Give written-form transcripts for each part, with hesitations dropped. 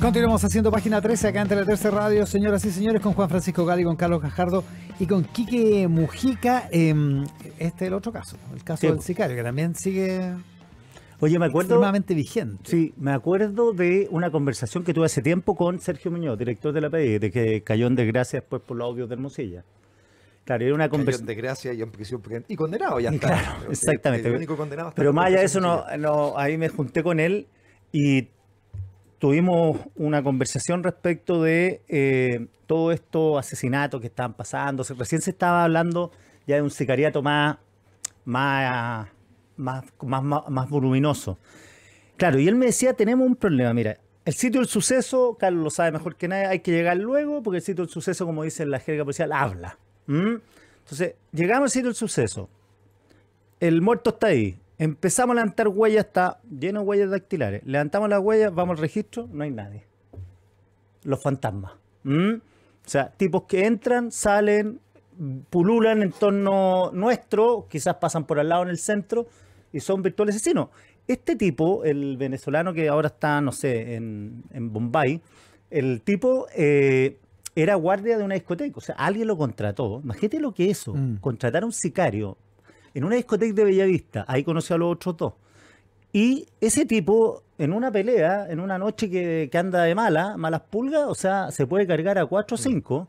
Continuamos haciendo página 13 acá en Tele13 Radio, señoras y señores, con Juan Francisco Gali, con Carlos Gajardo y con Quique Mujica. Este es el otro caso, el caso del sicario, que también sigue extremadamente vigente. Sí, me acuerdo de una conversación que tuve hace tiempo con Sergio Muñoz, director de la PDI, de que cayó en desgracia después por los audios de Hermosilla. Claro, era una conversación. De gracia y en prisión y condenado ya está. Claro, exactamente. El único condenado está. Pero más allá de eso, ahí me junté con él y tuvimos una conversación respecto de todos estos asesinatos que estaban pasando. Recién se estaba hablando ya de un sicariato más voluminoso. Claro, y él me decía, tenemos un problema, mira. El sitio del suceso, Carlos lo sabe mejor que nadie, hay que llegar luego porque el sitio del suceso, como dice la jerga policial, habla. Entonces, llegamos al sitio del suceso. El muerto está ahí. Empezamos a levantar huellas, está lleno de huellas dactilares. Levantamos las huellas, vamos al registro, no hay nadie. Los fantasmas. O sea, tipos que entran, salen, pululan en torno nuestro, quizás pasan por al lado en el centro y son virtuales asesinos. Este tipo, el venezolano que ahora está, no sé, en Bombay, el tipo era guardia de una discoteca. O sea, alguien lo contrató. Imagínate lo que es eso, contratar a un sicario en una discoteca de Bellavista. Ahí conoció a los otros dos. Y ese tipo, en una pelea, en una noche que anda de malas pulgas, o sea, se puede cargar a 4 o 5.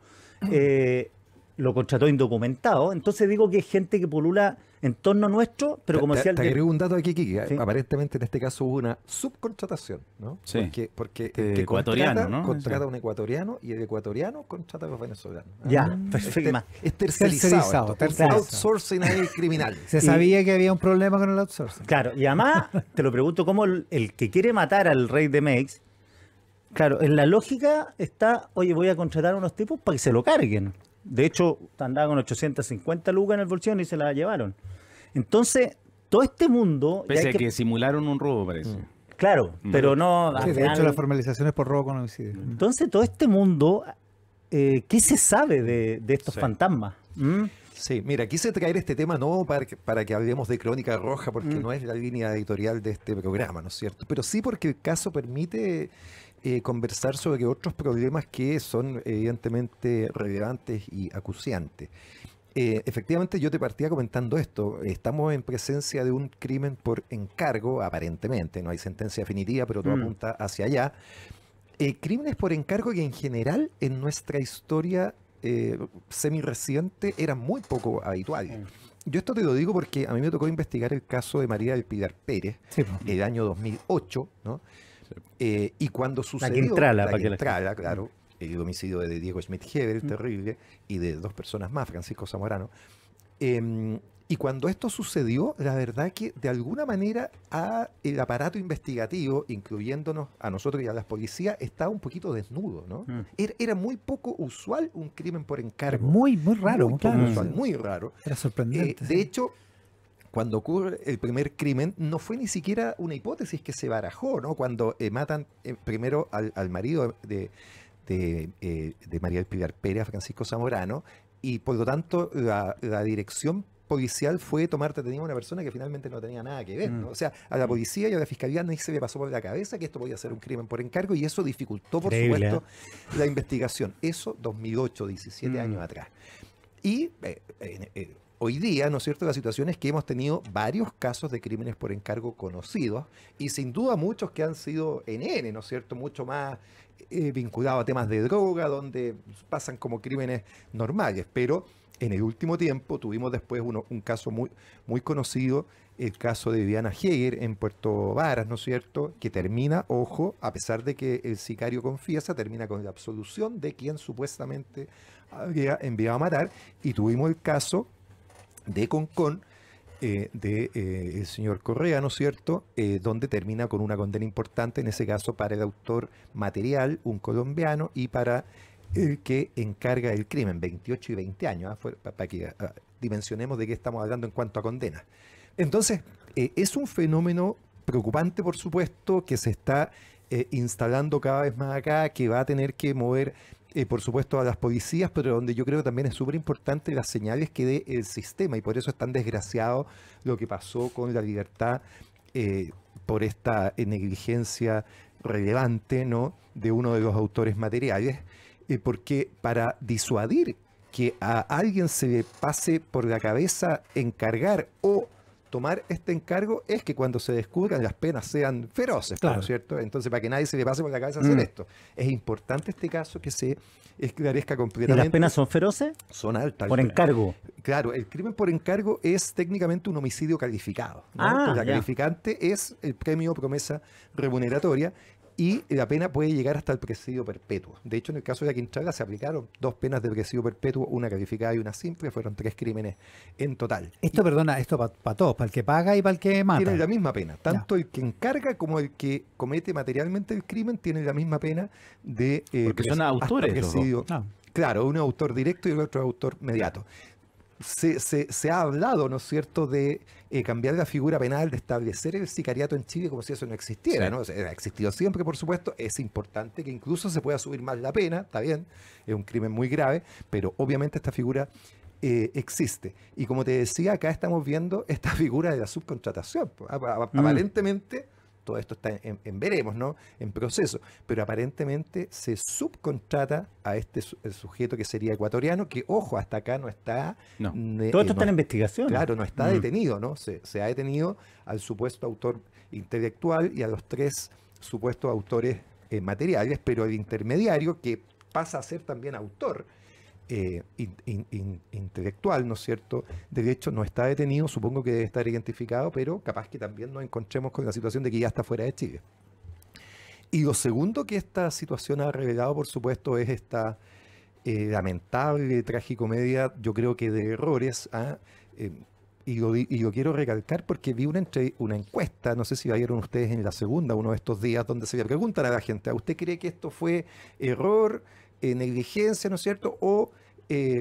Lo contrató indocumentado. Entonces digo que es gente que pulula en torno nuestro, pero como decía... Te agrego un dato aquí, Kiki. ¿Sí? Aparentemente en este caso hubo una subcontratación, ¿no? Sí. Porque ecuatoriano, contrata a un ecuatoriano y el ecuatoriano contrata a los venezolanos. Ya, perfecto. Es tercerizado. Outsourcing ahí criminal. Se sabía que había un problema con el outsourcing. Claro, y además, te lo pregunto, ¿cómo el que quiere matar al rey de Mex, claro, en la lógica está, oye, voy a contratar a unos tipos para que se lo carguen. De hecho, andaba con 850 lucas en el bolsillo y se la llevaron. Entonces, todo este mundo... Pese a que simularon un robo, parece. Claro, pero no... Sí, de hecho, la formalización es por robo con homicidio. Entonces, todo este mundo, ¿qué se sabe de estos fantasmas? Sí, mira, quise traer este tema no para que hablemos de Crónica Roja, porque no es la línea editorial de este programa, ¿no es cierto? Pero sí porque el caso permite conversar sobre otros problemas que son evidentemente relevantes y acuciantes. Efectivamente, yo te partía comentando esto. Estamos en presencia de un crimen por encargo, aparentemente. No hay sentencia definitiva, pero todo apunta hacia allá. Crímenes por encargo que en general en nuestra historia semi-reciente eran muy poco habituales. Yo esto te lo digo porque a mí me tocó investigar el caso de María del Pilar Pérez, el año 2008, ¿no? Y cuando sucedió la Quintrala, claro, el homicidio de Diego Schmidt-Hebel, terrible, y de 2 personas más, Francisco Zamorano. Y cuando esto sucedió, la verdad que de alguna manera el aparato investigativo, incluyéndonos a nosotros y a las policías, estaba un poquito desnudo, ¿no? Era muy poco usual un crimen por encargo. Muy raro. Muy poco usual, muy raro. Era sorprendente. De hecho, cuando ocurre el primer crimen, no fue ni siquiera una hipótesis que se barajó, ¿no? Cuando matan primero al marido de María del Pilar Pérez, Francisco Zamorano, y por lo tanto la dirección policial fue tomar detenido a una persona que finalmente no tenía nada que ver, ¿no? O sea, a la policía y a la fiscalía ni se le pasó por la cabeza que esto podía ser un crimen por encargo, y eso dificultó, por supuesto, la investigación. Eso 2008, 17 años atrás. Y hoy día, ¿no es cierto?, la situación es que hemos tenido varios casos de crímenes por encargo conocidos, y sin duda muchos que han sido NN, ¿no es cierto?, mucho más vinculados a temas de droga, donde pasan como crímenes normales. Pero en el último tiempo tuvimos después un caso muy conocido, el caso de Viviana Heger en Puerto Varas, ¿no es cierto?, que termina, ojo, a pesar de que el sicario confiesa, termina con la absolución de quien supuestamente había enviado a matar. Y tuvimos el caso de Concón, el señor Correa, ¿no es cierto?, donde termina con una condena importante, en ese caso para el autor material, un colombiano, y para el que encarga el crimen, 28 y 20 años, para que dimensionemos de qué estamos hablando en cuanto a condenas. Entonces, es un fenómeno preocupante, por supuesto, que se está instalando cada vez más acá, que va a tener que mover, por supuesto, a las policías, pero donde yo creo que también es súper importante las señales que dé el sistema, y por eso es tan desgraciado lo que pasó con la libertad por esta negligencia relevante, ¿no?, de uno de los autores materiales, porque para disuadir que a alguien se le pase por la cabeza encargar o tomar este encargo es que cuando se descubran las penas sean feroces, Claro. ¿no es cierto? Entonces, para que nadie se le pase por la cabeza hacer esto. Es importante este caso que se esclarezca ¿Y completamente. las penas son feroces? Son altas. Por encargo. Claro, el crimen por encargo es técnicamente un homicidio calificado, ¿no? Ah, Pues la ya. calificante es el premio o promesa remuneratoria y la pena puede llegar hasta el presidio perpetuo. De hecho, en el caso de la Quintraga se aplicaron 2 penas de presidio perpetuo, una calificada y una simple, fueron 3 crímenes en total. Esto, perdona, esto para todos, para el que paga y para el que mata. Tienen la misma pena, tanto el que encarga como el que comete materialmente el crimen tienen la misma pena de Porque son hasta autores los dos. presidio. Ah. Claro, uno es autor directo y el otro es autor mediato. Se ha hablado, ¿no es cierto?, de cambiar la figura penal, de establecer el sicariato en Chile como si eso no existiera, Sí. ¿no? O sea, ha existido siempre, por supuesto. Es importante que incluso se pueda subir más la pena, está bien, es un crimen muy grave, pero obviamente esta figura existe. Y como te decía, acá estamos viendo esta figura de la subcontratación. Aparentemente, todo esto está en veremos, ¿no?, en proceso, pero aparentemente se subcontrata a este el sujeto que sería ecuatoriano, que, ojo, hasta acá no está... No. Todo esto está en investigación. Claro, no está detenido, ¿no? Se ha detenido al supuesto autor intelectual y a los 3 supuestos autores materiales, pero el intermediario, que pasa a ser también autor intelectual, ¿no es cierto?, de hecho no está detenido, supongo que debe estar identificado, pero capaz que también nos encontremos con la situación de que ya está fuera de Chile. Y lo segundo que esta situación ha revelado, por supuesto, es esta lamentable tragicomedia, yo creo que de errores, y lo quiero recalcar porque vi una encuesta, no sé si la vieron ustedes en la segunda, uno de estos días, donde se le preguntan a la gente, ¿a usted cree que esto fue error, negligencia, ¿no es cierto?, o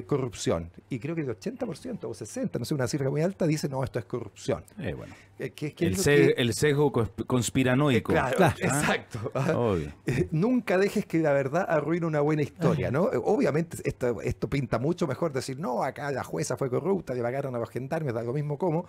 corrupción? Y creo que el 80% o 60%, no sé, una cifra muy alta, dice, no, esto es corrupción. Bueno. ¿Qué El, es lo se- que- el sesgo conspiranoico. Claro, Claro. exacto. Obvio. Nunca dejes que la verdad arruine una buena historia, ¿no? Obviamente esto pinta mucho mejor decir, no, acá la jueza fue corrupta, le pagaron a los gendarmes, da lo mismo como,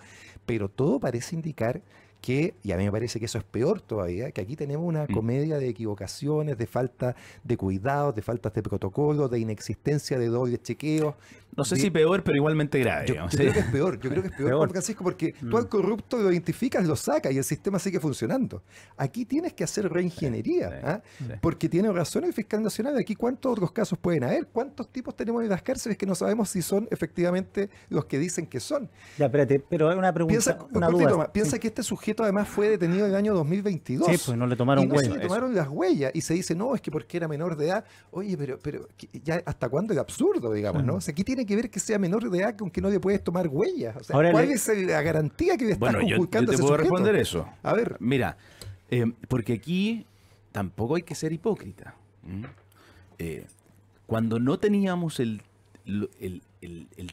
pero todo parece indicar que, y a mí me parece que eso es peor todavía, que aquí tenemos una comedia de equivocaciones, de falta de cuidados, de faltas de protocolo, de inexistencia de dobles chequeos. No sé de- si peor, pero igualmente grave. yo digamos, creo sí. que es peor, yo creo que es peor, Peor. Juan Francisco, porque tú al corrupto lo identificas, lo sacas y el sistema sigue funcionando. Aquí tienes que hacer reingeniería, Sí, ¿ah? sí. Porque tiene razón el fiscal nacional. Aquí, ¿cuántos otros casos pueden haber? ¿Cuántos tipos tenemos en las cárceles que no sabemos si son efectivamente los que dicen que son? Ya, espérate, pero hay una pregunta, Piensa, una cortito duda. más, piensa que este sujeto además fue detenido en el año 2022. Sí, pues no le tomaron y no huellas. se le tomaron las huellas y se dice, no, es que porque era menor de edad. Oye, pero ya hasta cuándo es absurdo, digamos, ¿no? O sea, aquí tiene que ver que sea menor de edad con que no le puedes tomar huellas. O sea, Ahora ¿cuál le- es la garantía que le estás Bueno, yo conculcando a te ese puedo sujeto? responder eso. A ver. Mira, porque aquí tampoco hay que ser hipócrita. Cuando no teníamos el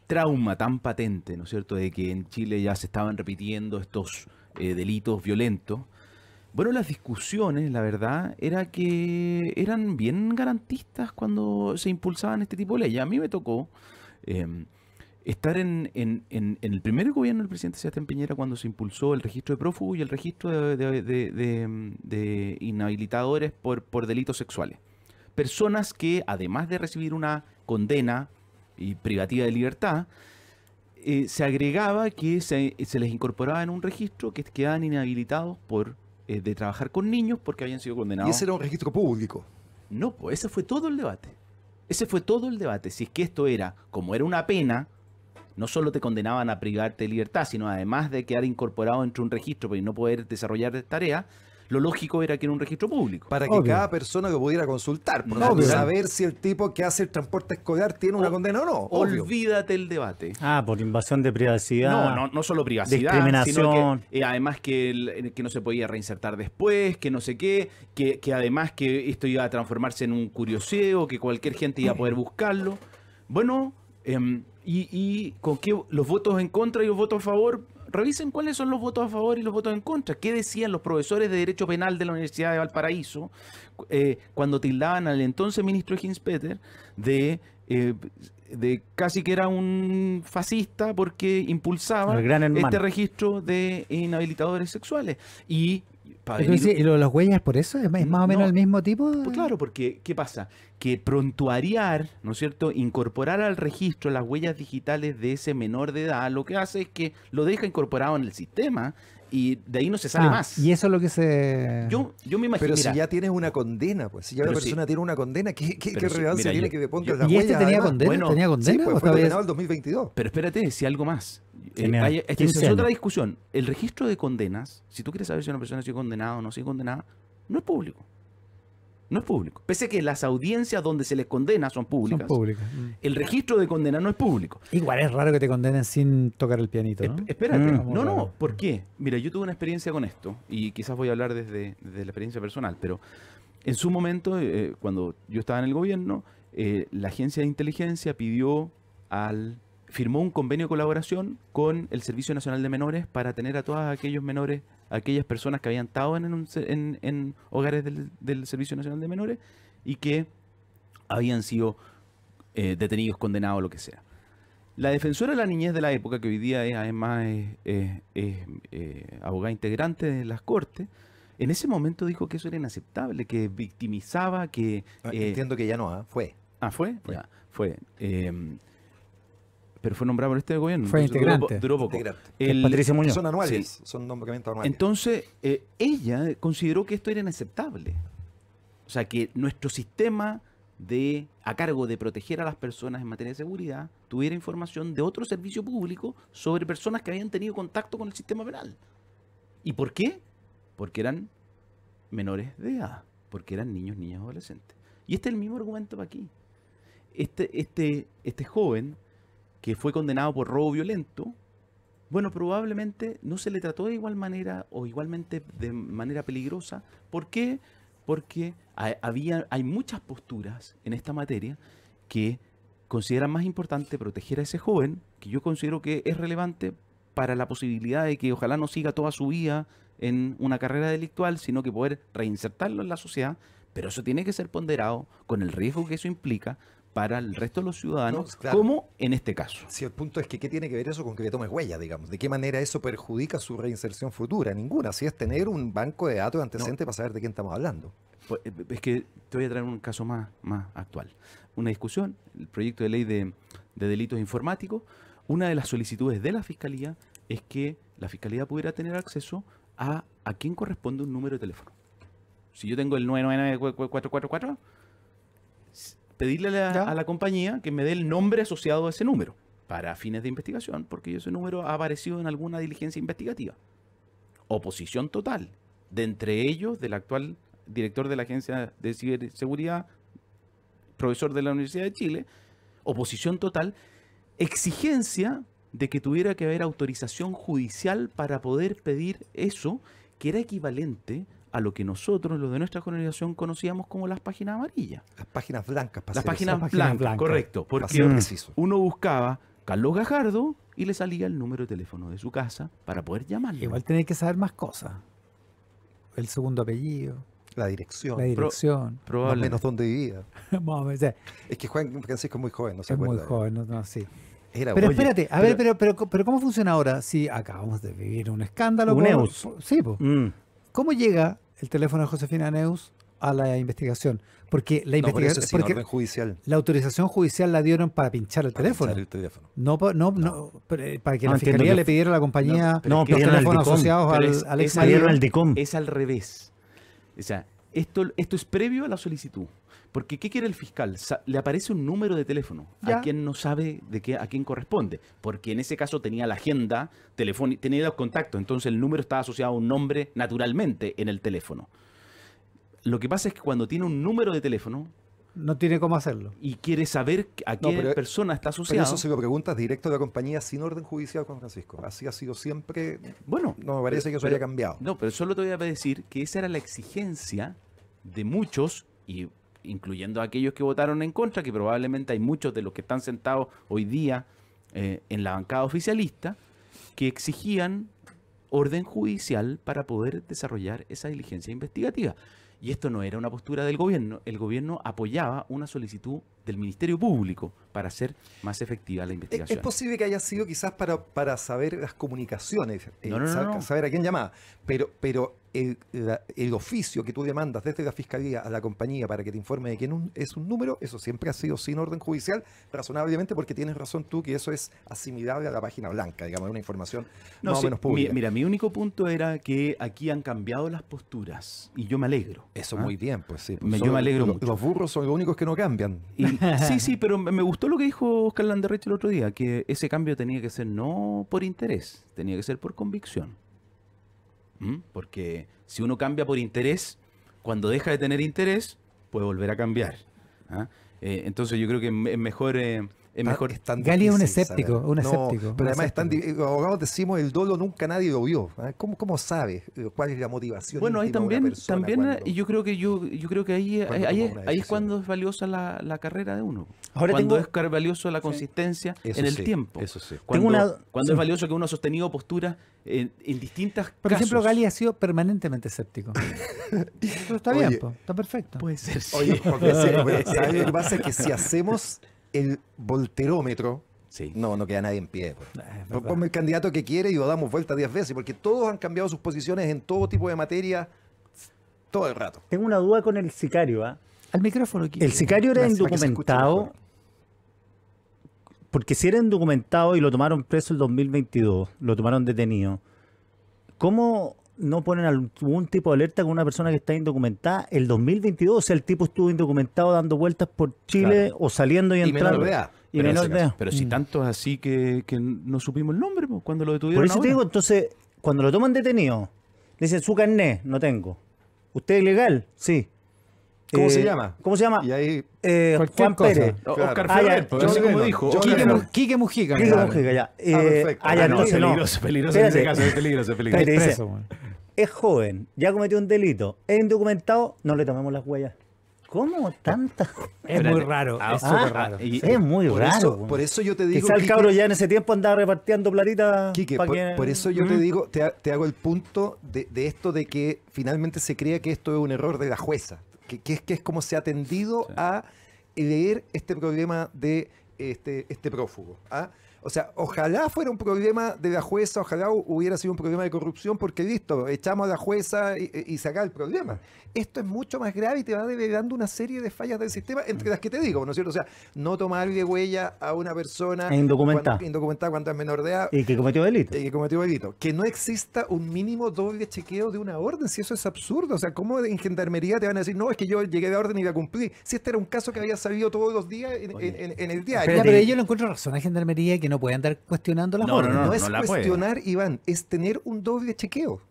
trauma tan patente, ¿no es cierto?, de que en Chile ya se estaban repitiendo estos delitos violentos, bueno, las discusiones, la verdad, era que eran bien garantistas cuando se impulsaban este tipo de leyes. A mí me tocó estar en el primer gobierno del presidente Sebastián Piñera cuando se impulsó el registro de prófugos y el registro de inhabilitadores por delitos sexuales. Personas que, además de recibir una condena y privativa de libertad, se agregaba que se les incorporaba en un registro que quedaban inhabilitados de trabajar con niños porque habían sido Y condenados. ese era un registro público. No, pues ese fue todo el debate. Ese fue todo el debate. Si es que esto era, como era una pena, no solo te condenaban a privarte de libertad, sino además de quedar incorporado entre un registro y no poder desarrollar tareas, lo lógico era que era un registro público. Para que Obvio. cada persona lo pudiera consultar. Por Obvio. saber si el tipo que hace el transporte escolar tiene una condena o no. Obvio. Olvídate el debate. Ah, por invasión de privacidad. No solo privacidad, discriminación. sino que además que no se podía reinsertar después, que no sé qué, que además que esto iba a transformarse en un curioseo, que cualquier gente iba a poder buscarlo. Bueno, y con qué los votos en contra y los votos a favor, revisen cuáles son los votos a favor y los votos en contra. ¿Qué decían los profesores de Derecho Penal de la Universidad de Valparaíso cuando tildaban al entonces ministro Hinspeter de casi que era un fascista porque impulsaba El gran hermano. este registro de inhabilitadores sexuales? Y para Pero sí, ¿y lo de las huellas por eso? ¿Es más o menos No. el mismo tipo? Pues claro, porque ¿qué pasa? Que prontuariar, ¿no es cierto? Incorporar al registro las huellas digitales de ese menor de edad, lo que hace es que lo deja incorporado en el sistema y de ahí no se sale más. Y eso es lo que se... Yo me imagino, Pero mira, si ya tienes una condena, pues si ya Pero la sí. persona tiene una condena, ¿qué Pero sí, relevancia mira, tiene yo- que le pongas yo- las ¿Y este huellas? tenía además? condena? Bueno, ¿Tenía Sí, condena? pues ¿O fue todavía- condenado el 2022. pero espérate, si algo más. Tenía Esta 15 es otra años. discusión. El registro de condenas, si tú quieres saber si una persona ha sido condenada o no ha sido condenada, no es público. No es público. Pese a que las audiencias donde se les condena son Son públicas, públicas. el registro de condena no es público. Igual es raro que te condenen sin tocar el pianito, ¿no? Espérate, Mm. no, ¿por qué? Mira, yo tuve una experiencia con esto y quizás voy a hablar desde la experiencia personal, pero en su momento, cuando yo estaba en el gobierno, la agencia de inteligencia firmó un convenio de colaboración con el Servicio Nacional de Menores para tener a todos aquellos menores, aquellas personas que habían estado en hogares del Servicio Nacional de Menores y que habían sido detenidos, condenados, lo que sea. La defensora de la niñez de la época, que hoy día es además abogada integrante de las Cortes, en ese momento dijo que eso era inaceptable, que victimizaba, que... Entiendo que ya no, fue. ¿Fue? Fue. Ya, fue. Pero fue nombrado por este gobierno. Fue entonces integrante. Duró poco. Integrante. Que es El- Patricia Muñoz. Son anuales, Sí. son nombramientos anuales. Entonces, ella consideró que esto era inaceptable. O sea, que nuestro sistema a cargo de proteger a las personas en materia de seguridad tuviera información de otro servicio público sobre personas que habían tenido contacto con el sistema penal. ¿Y por qué? Porque eran menores de edad, porque eran niños, niñas, adolescentes. Y este es el mismo argumento para aquí. Este joven que fue condenado por robo violento, bueno, probablemente no se le trató de igual manera o igualmente de manera peligrosa. ¿Por qué? Porque hay muchas posturas en esta materia que consideran más importante proteger a ese joven, que yo considero que es relevante para la posibilidad de que ojalá no siga toda su vida en una carrera delictual, sino que poder reinsertarlo en la sociedad, pero eso tiene que ser ponderado con el riesgo que eso implica para el resto de los ciudadanos, No, claro. como en este caso. Si el punto es que ¿qué tiene que ver eso con que le tomes huella, digamos? ¿De qué manera eso perjudica su reinserción futura? Ninguna. Si es tener un banco de datos de antecedentes para saber de quién estamos hablando. Pues, es que te voy a traer un caso más actual. Una discusión, el proyecto de ley de delitos informáticos. Una de las solicitudes de la Fiscalía es que la Fiscalía pudiera tener acceso a quién corresponde un número de teléfono. Si yo tengo el 999-444, pedirle a la compañía que me dé el nombre asociado a ese número para fines de investigación, porque ese número ha aparecido en alguna diligencia investigativa. Oposición total. De entre ellos, del actual director de la Agencia de Ciberseguridad, profesor de la Universidad de Chile, oposición total, exigencia de que tuviera que haber autorización judicial para poder pedir eso, que era equivalente a lo que nosotros, los de nuestra generación, conocíamos como las páginas amarillas. Las páginas blancas. Para Las ser páginas páginas blancas, blancas. correcto. Para Porque ser preciso. uno buscaba Carlos Gajardo y le salía el número de teléfono de su casa para poder llamarlo. Igual tenés que saber más cosas. El segundo apellido, La dirección. la dirección. Más o Probablemente. menos dónde vivía. Más o menos, o sea, Es que Juan Francisco es muy joven, no se es muy acuerda. joven, no, sí. Era Pero oye, espérate, a ver, pero ¿cómo funciona ahora? Si acabamos de vivir un escándalo. Un Neus. Sí, pues. Mm. ¿Cómo llega el teléfono de Josefina Neus a la investigación? Porque la no, por eso investigación, es sin porque orden judicial. la autorización judicial la dieron para pinchar el Para teléfono. pinchar el teléfono. No, para que No, la entiendo fiscalía que- le pidiera a la compañía pero No, es que los pidieron al teléfonos DICOM. asociados Pero al ex esa marido. Salieron al DICOM. Es al revés. O sea, esto es previo a la solicitud. Porque ¿qué quiere el fiscal? Le aparece un número de teléfono Ya. a quien no sabe a quién corresponde. Porque en ese caso tenía la agenda telefónica, tenía los contactos. Entonces el número estaba asociado a un nombre naturalmente en el teléfono. Lo que pasa es que cuando tiene un número de teléfono No tiene cómo hacerlo. y quiere saber a qué pero- persona está Pero asociado, eso se lo preguntas directo a la compañía sin orden judicial, Juan Francisco. Así ha sido siempre. bueno, No me parece que eso haya cambiado. No, pero solo te voy a decir que esa era la exigencia de muchos, y incluyendo a aquellos que votaron en contra, que probablemente hay muchos de los que están sentados hoy día en la bancada oficialista, que exigían orden judicial para poder desarrollar esa diligencia investigativa. Y esto no era una postura del gobierno. El gobierno apoyaba una solicitud del Ministerio Público para hacer más efectiva la Es investigación. posible que haya sido quizás para saber las comunicaciones, No. saber a quién llamaba, pero el oficio que tú demandas desde la Fiscalía a la compañía para que te informe de que es un número, eso siempre ha sido sin orden judicial, razonablemente, porque tienes razón tú que eso es asimilable a la página blanca, digamos, una información más o menos pública. Mira, mi único punto era que aquí han cambiado las posturas y yo me alegro. Eso muy bien, pues sí. Yo me alegro mucho. Los burros son los únicos que no cambian. Sí, pero me gustó lo que dijo Oscar Landerrecht el otro día, que ese cambio tenía que ser no por interés, tenía que ser por convicción. Porque si uno cambia por interés, cuando deja de tener interés, puede volver a cambiar. Entonces yo creo que es mejor... Gali es un escéptico, Pero además los abogados decimos el dolo nunca nadie lo vio. ¿Cómo sabe cuál es la motivación? Bueno, ahí también cuando... y yo creo que ahí es cuando es valiosa la carrera de uno. Ahora cuando es valioso la consistencia en el tiempo. Eso sí. Cuando es valioso que uno ha sostenido posturas en distintas Por casos. ejemplo, Gali ha sido permanentemente escéptico. Pero está bien, está perfecto. Puede ser. Oye, porque ¿sabes lo que pasa? Es que si hacemos el volterómetro, no queda nadie en pie. Pues. Ponme el candidato que quiere y lo damos vuelta 10 veces, porque todos han cambiado sus posiciones en todo tipo de materia todo el rato. Tengo una duda con el sicario. Al micrófono aquí. El sicario era indocumentado, porque si era indocumentado y lo tomaron preso el 2022, lo tomaron detenido, ¿cómo no ponen algún tipo de alerta con una persona que está indocumentada el 2022? O sea, el tipo estuvo indocumentado dando vueltas por Chile, o saliendo y entrando. Y menor de edad. Pero si tanto es así que no supimos el nombre cuando lo detuvieron. Por eso te digo, entonces, cuando lo toman detenido, le dicen su carné, no tengo. ¿Usted es ilegal? Sí. ¿Cómo se llama? ¿Cómo se llama? Y ahí Juan Pérez. Oscar Ferrer, así como dijo. Quique Mujica. Quique Mujica, ya. Perfecto. Entonces no. Peligroso en ese caso, es peligroso. Es joven, ya cometió un delito, es indocumentado, no le tomamos las huellas. ¿Cómo tantas? Es muy raro, es súper raro. Es muy raro. Por eso yo te digo... Quizá el cabro ya en ese tiempo andaba repartiendo platita. Quique, por eso yo te digo, te hago el punto de esto de que finalmente se crea que esto es un error de la jueza, que es como se ha tendido a leer este problema de este prófugo. O sea, ojalá fuera un problema de la jueza, ojalá hubiera sido un problema de corrupción, porque listo, echamos a la jueza y se acaba el problema. Esto es mucho más grave y te va develando una serie de fallas del sistema, entre las que te digo, ¿no es cierto? O sea, no tomarle huella a una persona indocumentada cuando es menor de edad y que cometió delito. Que no exista un mínimo doble chequeo de una orden, si eso es absurdo. O sea, ¿cómo en gendarmería te van a decir, no, es que yo llegué a la orden y la cumplí? Si este era un caso que había salido todos los días en el diario. Pero yo le encuentro razón a gendarmería que no puede andar cuestionando las órdenes. No es cuestionar, Iván, es tener un doble chequeo.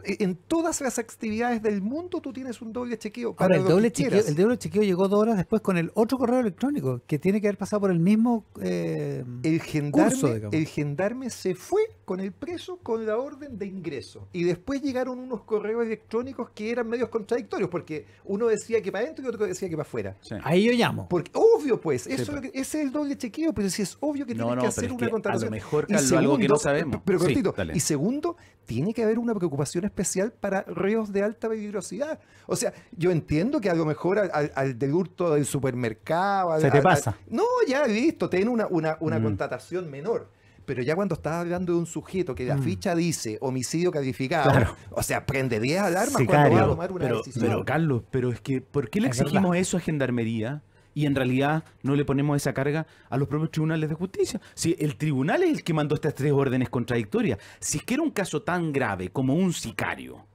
En todas las actividades del mundo tú tienes un doble chequeo. Ahora, el doble chequeo llegó 2 horas después con el otro correo electrónico, que tiene que haber pasado por el mismo el gendarme se fue con el preso con la orden de ingreso. Y después llegaron unos correos electrónicos que eran medios contradictorios, porque uno decía que para adentro y otro decía que para afuera. Sí. Ahí yo llamo. Porque, obvio, pues, ese es el doble chequeo, pero si es obvio que tiene que hacer una contratación. A lo mejor, Carlos, algo que no sabemos. Pero cortito. Y segundo, tiene que haber una preocupación especial para reos de alta peligrosidad. O sea, yo entiendo que a lo mejor al del hurto del supermercado... Se te pasa. No, ya listo, ten una contratación menor. Pero ya cuando estás hablando de un sujeto que la ficha dice homicidio calificado, o sea, prende 10 alarmas cuando va a tomar una decisión. Pero Carlos, es que ¿por qué le exigimos eso a Gendarmería? Y en realidad no le ponemos esa carga a los propios tribunales de justicia. Si el tribunal es el que mandó estas 3 órdenes contradictorias, si es que era un caso tan grave como un sicario,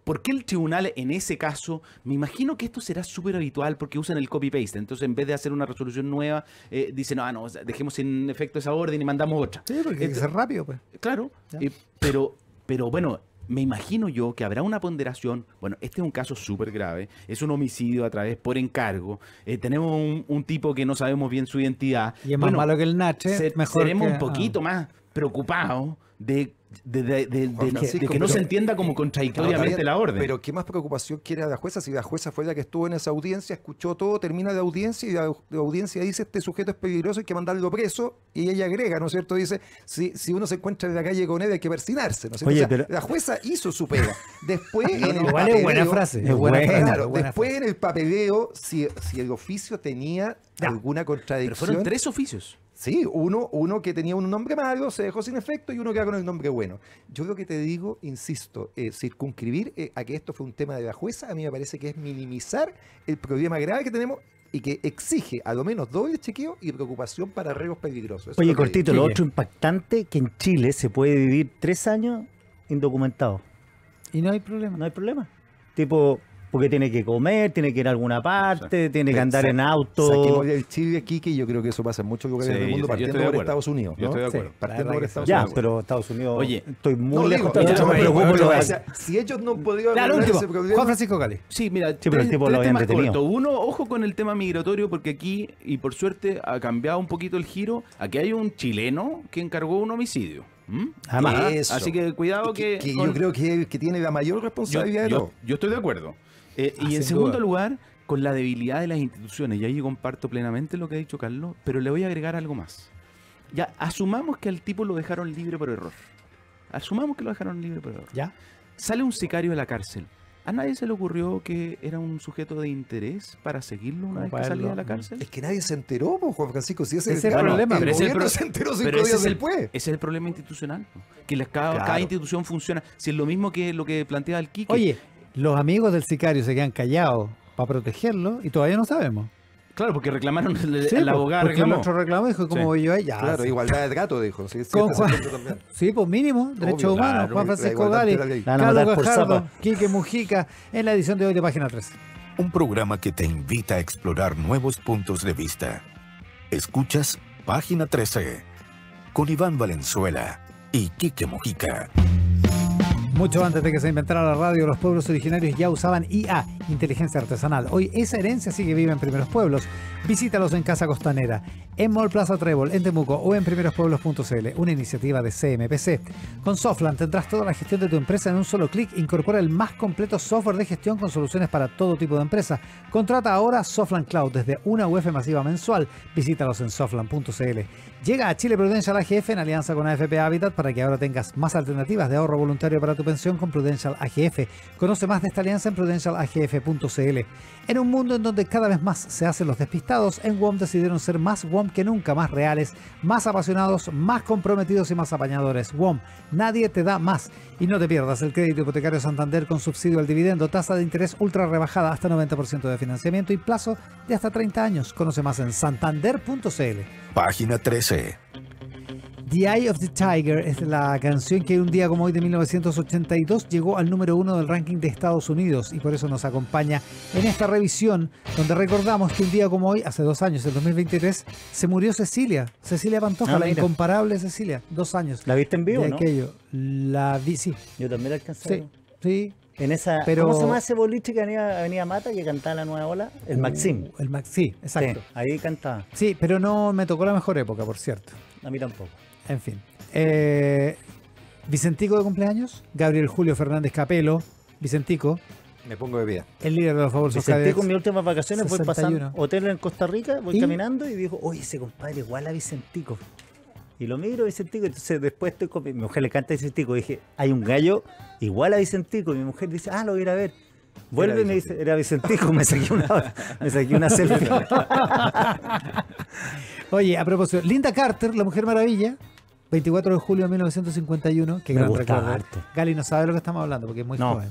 ¿por qué el tribunal en ese caso? Me imagino que esto será súper habitual porque usan el copy-paste. Entonces, en vez de hacer una resolución nueva, dicen, no, dejemos sin efecto esa orden y mandamos otra. Sí, porque hay que ser rápido, pues. Claro, pero bueno... Me imagino yo que habrá una ponderación. Bueno, este es un caso súper grave. Es un homicidio a través por encargo. Tenemos un tipo que no sabemos bien su identidad. Y es más malo que el Nache. Seremos un poquito más preocupados de que no se entienda como contradictoriamente la orden. Pero ¿qué más preocupación quiere a la jueza? Si la jueza fue la que estuvo en esa audiencia, escuchó todo, termina la audiencia y la audiencia dice este sujeto es peligroso, hay que mandarlo preso, y ella agrega, ¿no es cierto? Dice, si uno se encuentra en la calle con él hay que persinarse, ¿no es cierto? Oye, o sea, la jueza hizo su pega. Después en el igual es buena frase. Es buena claro, después en el papeleo, si el oficio tenía alguna contradicción. Pero fueron 3 oficios. Sí, uno que tenía un nombre malo se dejó sin efecto y uno queda con el nombre bueno. Yo lo que te digo, insisto, circunscribir a que esto fue un tema de la jueza, a mí me parece que es minimizar el problema grave que tenemos y que exige a lo menos doble chequeo y preocupación para riesgos peligrosos. Eso Oye, es lo que cortito, digo. lo otro impactante, que en Chile se puede vivir 3 años indocumentado. Y no hay problema. No hay problema. Tipo, porque tiene que comer, tiene que ir a alguna parte, tiene que andar en auto. Saquemos el Chile aquí, que yo creo que eso pasa en muchos lugares Sí, del mundo, yo partiendo estoy de por acuerdo. Estados Unidos. Yo ¿no? estoy de Sí, acuerdo. partiendo por Estados Ya, Unidos. pero Estados Unidos, Oye, estoy muy No, lejos. digo, de no, me pero, preocupo pero, lo de- o sea, si ellos no podían Ya, lo arreglar último, ese problema, Juan Francisco Gali. Sí, mira, pero el tipo lo habían temas detenido. cortos. Uno, ojo con el tema migratorio, porque aquí, y por suerte ha cambiado un poquito el giro, aquí hay un chileno que encargó un homicidio. Además, Eso. Así que cuidado que... que con- yo creo que tiene la mayor responsabilidad de todo. yo estoy de acuerdo. Y sin en segundo duda. lugar, con la debilidad de las instituciones, y ahí yo comparto plenamente lo que ha dicho Carlos, pero le voy a agregar algo más. Ya, asumamos que al tipo lo dejaron libre por error. Asumamos que lo dejaron libre por error. ¿Ya? Sale un sicario de la cárcel. ¿A nadie se le ocurrió que era un sujeto de interés para seguirlo una vez que salía de la cárcel? Es que nadie se enteró, pues, Juan Francisco. Si ese Ese es el bueno, problema. El Pero ese es el gobierno pro- se enteró 5 Pero ese días es el, después. ese es el problema institucional. Que cada Claro. institución funciona. Si es lo mismo que lo que plantea el Quique. Oye, los amigos del sicario se quedan callados para protegerlo y todavía no sabemos. claro, porque reclamaron, Sí, la abogada porque el reclamó. otro reclamó y dijo, ¿cómo Sí. voy yo ahí? Ya, Claro, sí. igualdad de trato, dijo. Sí, sí, Con este Juan- sentido también. Sí, pues mínimo, derechos Obvio, humanos. claro, Juan la Francisco igualdad Gali, ante la ley. La van a Carlos matar por Gajardo, zapa. Quique Mujica, en la edición de hoy de Página 13. Un programa que te invita a explorar nuevos puntos de vista. Escuchas Página 13 con Iván Valenzuela y Quique Mujica. Mucho antes de que se inventara la radio, los pueblos originarios ya usaban IA, inteligencia artesanal. Hoy esa herencia sigue viva en Primeros Pueblos. Visítalos en Casa Costanera, en Mall Plaza Trébol, en Temuco o en primerospueblos.cl, una iniciativa de CMPC. Con Softland tendrás toda la gestión de tu empresa en un solo clic. Incorpora el más completo software de gestión con soluciones para todo tipo de empresa. Contrata ahora Softland Cloud desde una UF masiva mensual. Visítalos en softland.cl. Llega a Chile Prudential AGF en alianza con AFP Habitat para que ahora tengas más alternativas de ahorro voluntario para tu pensión con Prudential AGF. Conoce más de esta alianza en prudentialagf.cl. En un mundo en donde cada vez más se hacen los despistados, en WOM decidieron ser más WOM que nunca, más reales, más apasionados, más comprometidos y más apañadores. WOM, nadie te da más. Y no te pierdas el crédito hipotecario Santander con subsidio al dividendo, tasa de interés ultra rebajada hasta 90% de financiamiento y plazo de hasta 30 años. Conoce más en santander.cl. Página 13. The Eye of the Tiger es la canción que un día como hoy de 1982 llegó al número 1 del ranking de Estados Unidos y por eso nos acompaña en esta revisión donde recordamos que un día como hoy, hace 2 años, en 2023, se murió Cecilia Pantoja, Ah, la mira. incomparable Cecilia, 2 años. ¿La viste en vivo, de no? aquello. La vi, sí, Yo también la alcancé. sí, sí. En esa, Pero- ¿cómo se llama ese boliche que venía Mata que cantaba la nueva ola? El Maxim. El Max, sí, exacto. Sí, ahí cantaba. Sí, pero no me tocó la mejor época, por cierto. A mí tampoco. En fin. Vicentico de cumpleaños, Gabriel Julio Fernández Capelo, Vicentico, Me pongo de pie. el líder de los fabulosos Me sentí Cadetes. con mis últimas vacaciones, voy 61. pasando hotel en Costa Rica, voy ¿Y? caminando y digo, oye, ese compadre igual a Vicentico. Y lo miro a Vicentico, entonces después estoy con mi mujer, le canta a Vicentico, dije, hay un gallo igual a Vicentico, y mi mujer dice, lo voy a ir a ver. Vuelve y me dice, era Vicentico, me saqué una selfie. Oye, a propósito, Linda Carter, la Mujer Maravilla, 24 de julio de 1951, que Me gran gustaba recuerdo. harto. Gali no sabe de lo que estamos hablando porque es muy No. joven.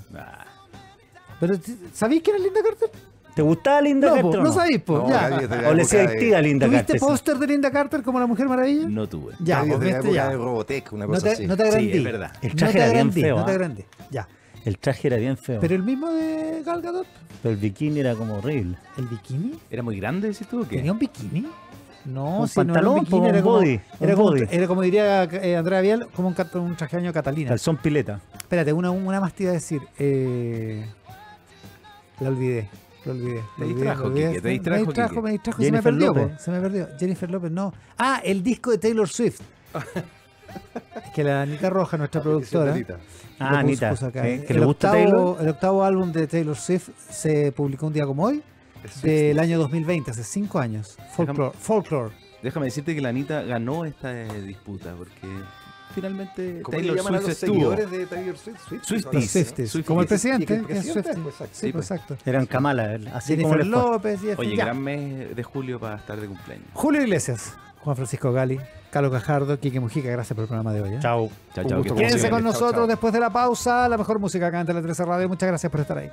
Pero, ¿sabéis quién es Linda Carter? ¿Te gustaba Linda No, Carter po, o no sabéis, po, No, ya. Gaby es de la O le época decía de- tía Linda ¿Tuviste Carter. póster de Linda Carter como la Mujer Maravilla? No tuve. Ya, Gaby es pues de la viste, época ya. de Robotech, una No cosa te, así. no te agrandí. Sí, es verdad. El No traje te era bien agrandí, feo, no te ¿ah? agrandí. Ya. El traje era bien feo. Pero el mismo de Gal Gadot, Pero el bikini era como horrible. ¿el bikini? ¿Era muy grande, decís tú o qué? ¿Tenía un bikini? No, Un si no era pantalón, un bikini, po, era un como, body, era, un como, body. era como diría Andrea Vial, como un traje de baño Catalina. Calzón pileta. Espérate, una más te iba a decir. La olvidé. Lo olvidé. Te distrajo, Quique, te distrajo, Me distrajo Quique. y se me Jennifer perdió. López. Po, se me perdió. Jennifer López, no. Ah, el disco de Taylor Swift. Es que la Anita Roja, nuestra productora. Ah, Anita, puso acá. ¿sí? ¿Que le gusta Taylor? El octavo álbum de Taylor Swift se publicó un día como hoy, del año 2020, hace 5 años. Folklore. Déjame decirte que la Anita ganó esta disputa porque finalmente ¿Cómo le Taylor llaman a Swift los estuvo. seguidores de Taylor Swift? Swifties. ¿No? Swifties. Swifties. Como el ¿Y que presidente, el que es presidente? Swiftie. Pues, exacto. Sí, pues, exacto. Eran Kamala, así como Jennifer les fue. López y Oye, ya. gran mes de julio para estar de cumpleaños. Julio Iglesias. Juan Francisco Gali, Carlos Cajardo, Quique Mujica, gracias por el programa de hoy. Chao. Chao, Un chao. gusto, que Quédense estén con bien. Chao, nosotros chao. después de la pausa. La mejor música acá en Tele 13 Radio. Muchas gracias por estar ahí.